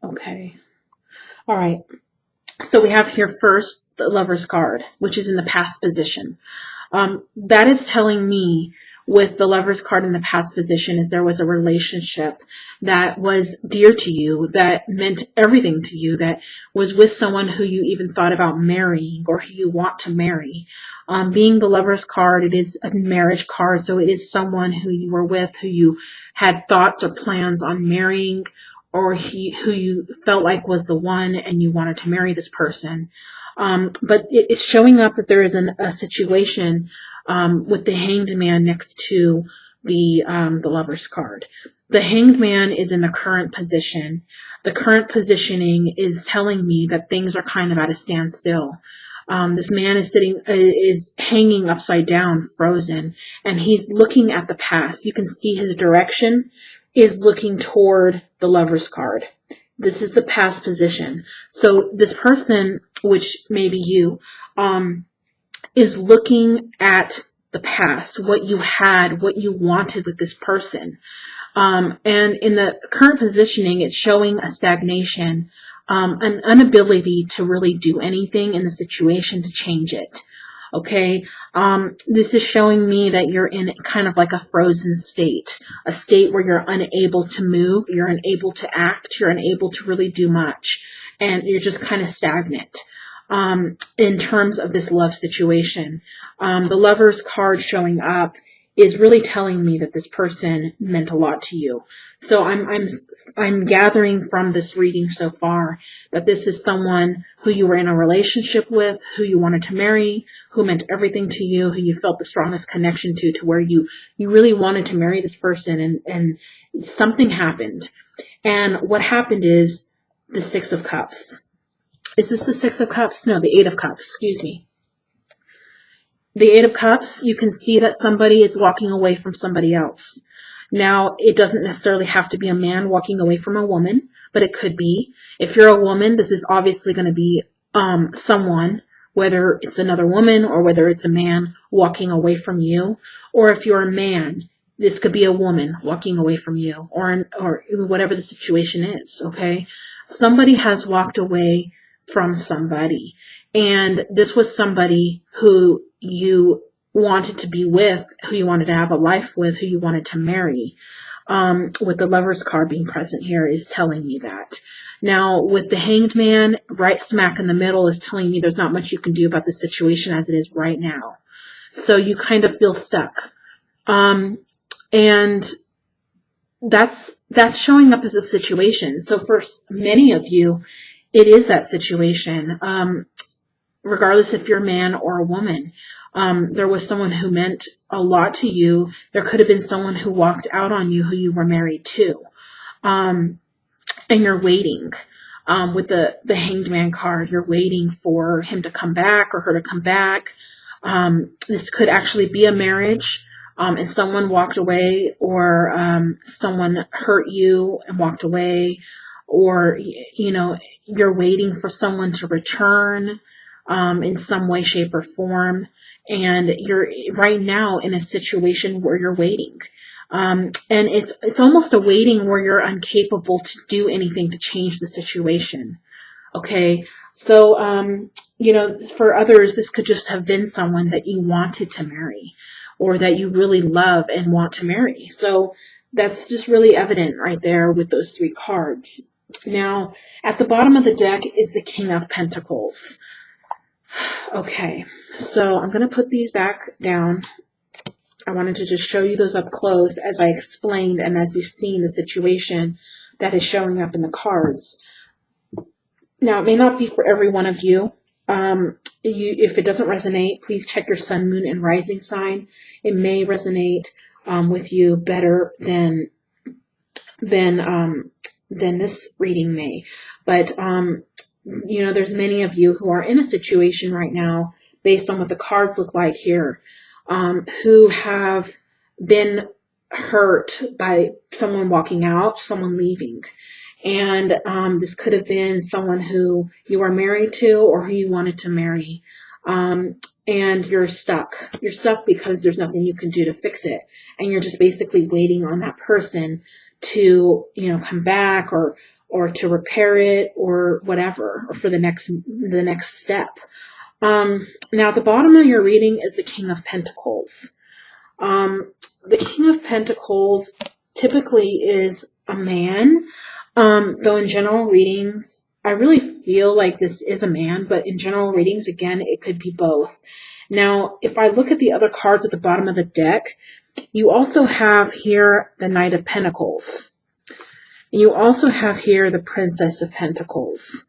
Okay. All right. So we have here first the Lover's card, which is in the past position. That is telling me with the Lover's card in the past position is there was a relationship that was dear to you, that meant everything to you, that was with someone who you even thought about marrying or who you want to marry. Being the Lover's card, it is a marriage card, so it is someone who you were with, who you had thoughts or plans on marrying, or who you felt like was the one and you wanted to marry this person. But it's showing up that there is a situation with the Hanged Man next to the Lover's card. The Hanged Man is in the current position. The current positioning is telling me that things are kind of at a standstill. This man is hanging upside down, frozen, and he's looking at the past. You can see his direction is looking toward the Lover's card. This is the past position. So this person, which may be you, is looking at the past, what you had, what you wanted with this person. And in the current positioning, it's showing a stagnation, an inability to really do anything in the situation to change it. Okay, this is showing me that you're in kind of like a frozen state, a state where you're unable to move, you're unable to act, you're unable to really do much, and you're just kind of stagnant in terms of this love situation. The Lover's card showing up is really telling me that this person meant a lot to you. So I'm gathering from this reading so far that this is someone who you were in a relationship with, who you wanted to marry, who meant everything to you, who you felt the strongest connection to where you really wanted to marry this person, and something happened. And what happened is the Six of Cups. Is this the Six of Cups? No, the Eight of Cups, excuse me. The Eight of Cups, you can see that somebody is walking away from somebody else. Now, it doesn't necessarily have to be a man walking away from a woman, but it could be. If you're a woman, this is obviously going to be someone, whether it's another woman or whether it's a man walking away from you. Or if you're a man, this could be a woman walking away from you, or whatever the situation is, okay? Somebody has walked away from somebody. And this was somebody who you wanted to be with, who you wanted to have a life with, who you wanted to marry. With the Lover's card being present here is telling me that. Now, with the Hanged Man, right smack in the middle is telling me there's not much you can do about the situation as it is right now. So you kind of feel stuck. And that's showing up as a situation. So for many of you, it is that situation. Regardless if you're a man or a woman. There was someone who meant a lot to you. There could have been someone who walked out on you who you were married to. And you're waiting. With the Hanged Man card, you're waiting for him to come back or her to come back. This could actually be a marriage, and someone walked away, or someone hurt you and walked away, or, you're waiting for someone to return. In some way, shape, or form, and you're right now in a situation where you're waiting, and it's almost a waiting where you're incapable to do anything to change the situation. Okay, so for others, this could just have been someone that you wanted to marry, or that you really love and want to marry. So that's just really evident right there with those three cards. Now, at the bottom of the deck is the King of Pentacles. Okay, so I'm going to put these back down. I wanted to just show you those up close as I explained and as you've seen the situation that is showing up in the cards. Now, it may not be for every one of you. If it doesn't resonate, please check your sun, moon, and rising sign. It may resonate with you better than this reading may. But there's many of you who are in a situation right now, based on what the cards look like here, who have been hurt by someone walking out, someone leaving. And this could have been someone who you are married to or who you wanted to marry. And you're stuck. You're stuck because there's nothing you can do to fix it. And you're just basically waiting on that person to, come back or or to repair it or whatever, or for the next step. Now at the bottom of your reading is the King of Pentacles. The King of Pentacles typically is a man, though in general readings, I really feel like this is a man, but in general readings, again, it could be both. Now, if I look at the other cards at the bottom of the deck, you also have here the Knight of Pentacles. You also have here the Princess of Pentacles.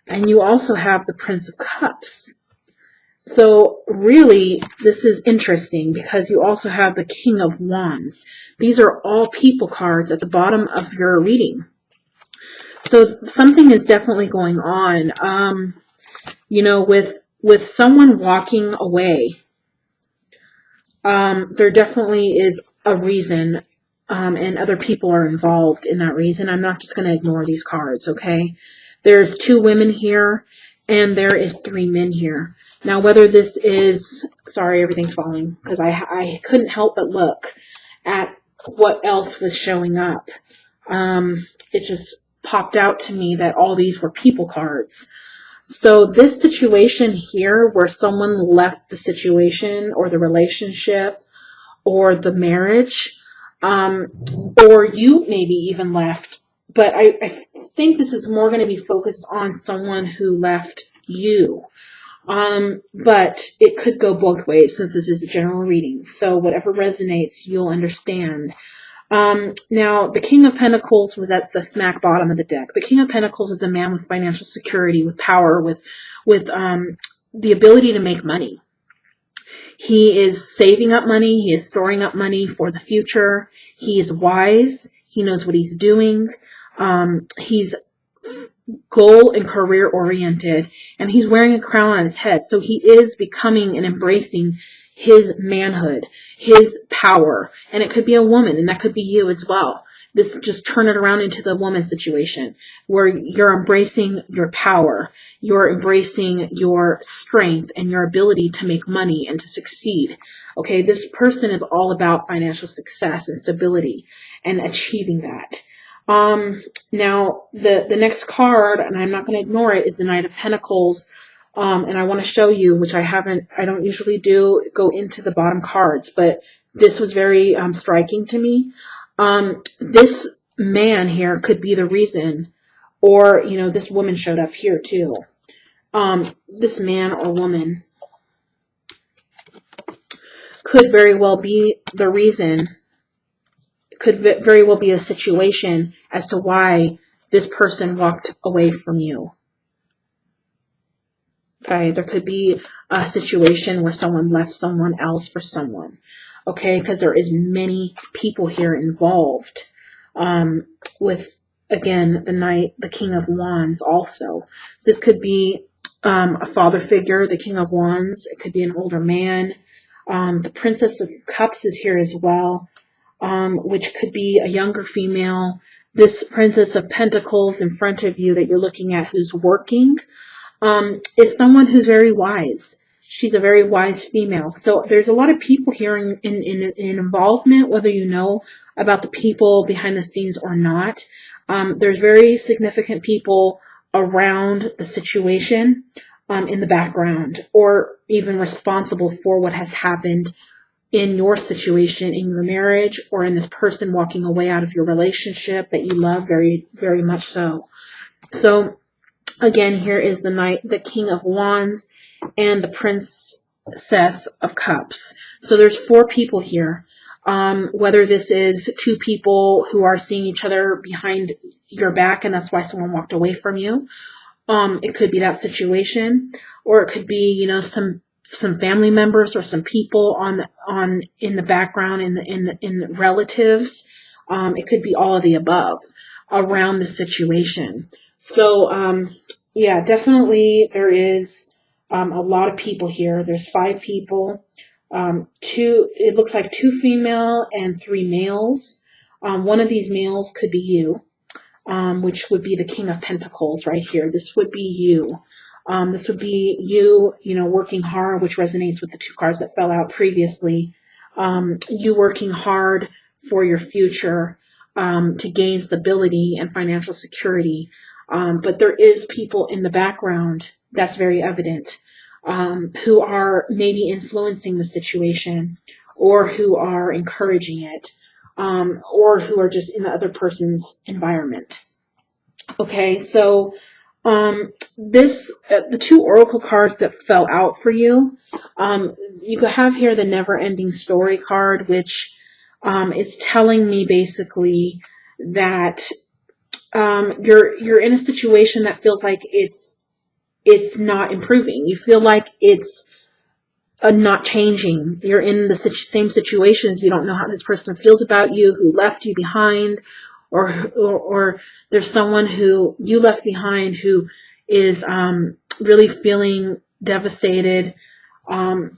And you also have the Prince of Cups. So really, this is interesting because you also have the King of Wands. These are all people cards at the bottom of your reading. So something is definitely going on, you know, with someone walking away. There definitely is a reason, and other people are involved in that reason. I'm not just going to ignore these cards, okay? There's 2 women here, and there is 3 men here. Now, whether this is, sorry, everything's falling, because I couldn't help but look at what else was showing up. It just popped out to me that all these were people cards. So this situation here where someone left the situation or the relationship or the marriage, or you maybe even left, but I think this is more going to be focused on someone who left you. But it could go both ways since this is a general reading. So whatever resonates, you'll understand. Now, the King of Pentacles was at the smack bottom of the deck. The King of Pentacles is a man with financial security, with power, with the ability to make money. He is saving up money. He is storing up money for the future. He is wise. He knows what he's doing. He's goal and career oriented, and he's wearing a crown on his head. So he is becoming and embracing his manhood, his power, and it could be a woman, and that could be you as well. This just turn it around into the woman situation where you're embracing your power, you're embracing your strength and your ability to make money and to succeed. Okay, this person is all about financial success and stability and achieving that. Now the next card, and I'm not going to ignore it, is the Knight of Pentacles. And I want to show you, which I don't usually go into the bottom cards, but this was very striking to me. This man here could be the reason, or, you know, this woman showed up here too. This man or woman could very well be the reason, could very well be a situation as to why this person walked away from you. Okay, there could be a situation where someone left someone else for someone. Okay, because there is many people here involved. With, again, the King of Wands also. This could be a father figure, the King of Wands. It could be an older man. The Princess of Cups is here as well, which could be a younger female. This Princess of Pentacles in front of you that you're looking at who's working, is someone who's very wise. She's a very wise female. So there's a lot of people here in involvement, whether you know about the people behind the scenes or not. There's very significant people around the situation, in the background, or even responsible for what has happened in your situation, in your marriage, or in this person walking away out of your relationship that you love very, very much so. So again, here is the King of Wands and the Princess of Cups. So there's 4 people here. Whether this is 2 people who are seeing each other behind your back and that's why someone walked away from you. It could be that situation, or it could be, you know, some family members or some people in the background, in the relatives. It could be all of the above around the situation. So, yeah, definitely there is a lot of people here. There's 5 people. It looks like 2 female and 3 males. One of these males could be you, which would be the King of Pentacles right here. This would be you. This would be you, you know, working hard, which resonates with the 2 cards that fell out previously. You working hard for your future. to gain stability and financial security. But there is people in the background that's very evident, who are maybe influencing the situation, or who are encouraging it, or who are just in the other person's environment. Okay, so the two oracle cards that fell out for you, you have here the never ending story card, which is telling me basically that you're in a situation that feels like it's not improving. You feel like it's not changing. You're in the same situations. You don't know how this person feels about you, who left you behind, or there's someone who you left behind who is really feeling devastated. I'm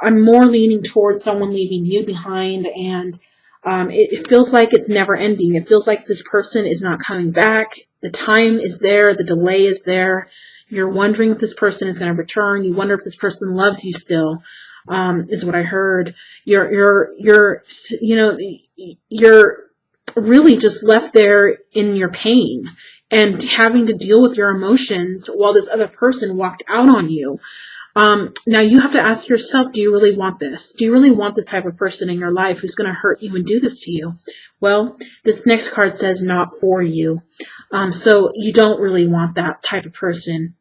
more leaning towards someone leaving you behind, and it feels like it's never ending. It feels like this person is not coming back. The time is there. The delay is there. You're wondering if this person is going to return. You wonder if this person loves you still, is what I heard. You're really just left there in your pain and having to deal with your emotions while this other person walked out on you. Now you have to ask yourself, do you really want this? Do you really want this type of person in your life who's going to hurt you and do this to you? Well, this next card says not for you. So you don't really want that type of person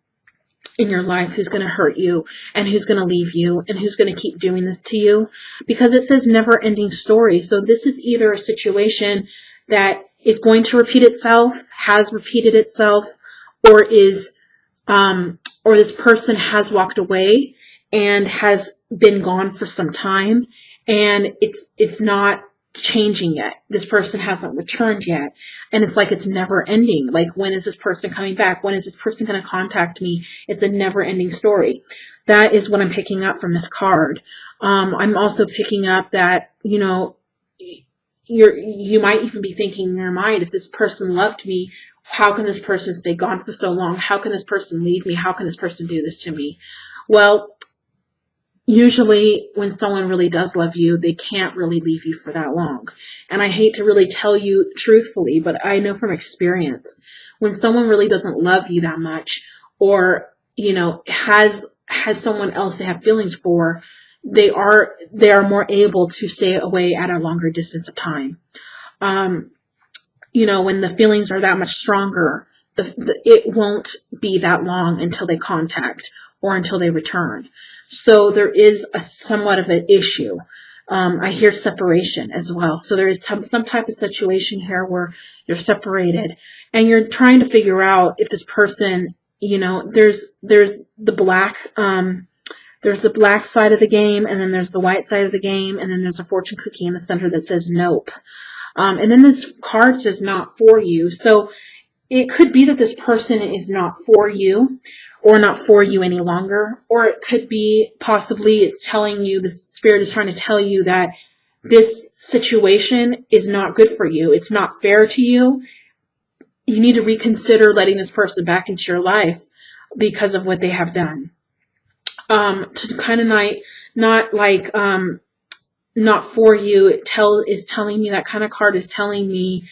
in your life who's going to hurt you and who's going to leave you and who's going to keep doing this to you, because it says never ending story. So this is either a situation that is going to repeat itself, has repeated itself, or or this person has walked away and has been gone for some time, and it's not changing yet. This person hasn't returned yet, and it's like it's never ending. Like, when is this person coming back? When is this person going to contact me? It's a never ending story. That is what I'm picking up from this card. I'm also picking up that, you might even be thinking in your mind, if this person loved me, how can this person stay gone for so long? How can this person leave me? How can this person do this to me? Well, usually when someone really does love you, they can't really leave you for that long. And I hate to really tell you truthfully, but I know from experience, when someone really doesn't love you that much, or, has someone else they have feelings for, they are more able to stay away at a longer distance of time. When the feelings are that much stronger, it won't be that long until they contact or until they return. So there is somewhat of an issue. I hear separation as well. So there is some type of situation here where you're separated and you're trying to figure out if this person, there's the black, there's the black side of the game, and then there's the white side of the game, and then there's a fortune cookie in the center that says nope. And then this card says not for you. So it could be that this person is not for you, or not for you any longer. Or it could be possibly it's telling you, the spirit is trying to tell you that this situation is not good for you. It's not fair to you. You need to reconsider letting this person back into your life because of what they have done. To kind of not for you, is telling me, that kind of card is telling me,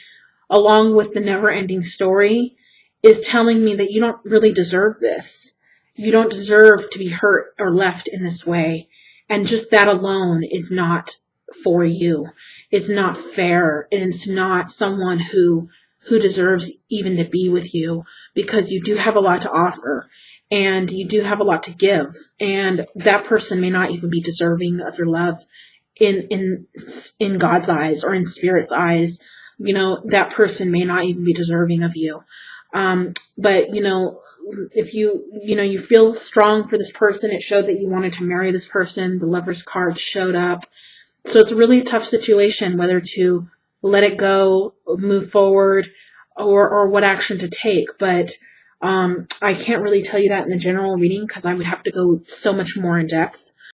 along with the never ending story, is telling me that you don't really deserve this. You don't deserve to be hurt or left in this way. And just that alone is not for you. It's not fair. And it's not someone who deserves even to be with you, because you do have a lot to offer and you do have a lot to give. And that person may not even be deserving of your love in God's eyes or in Spirit's eyes. That person may not even be deserving of you. But if you feel strong for this person, it showed that you wanted to marry this person. The Lover's card showed up. So it's a really tough situation, whether to let it go, move forward, or what action to take. But I can't really tell you that in the general reading, because I would have to go so much more in depth.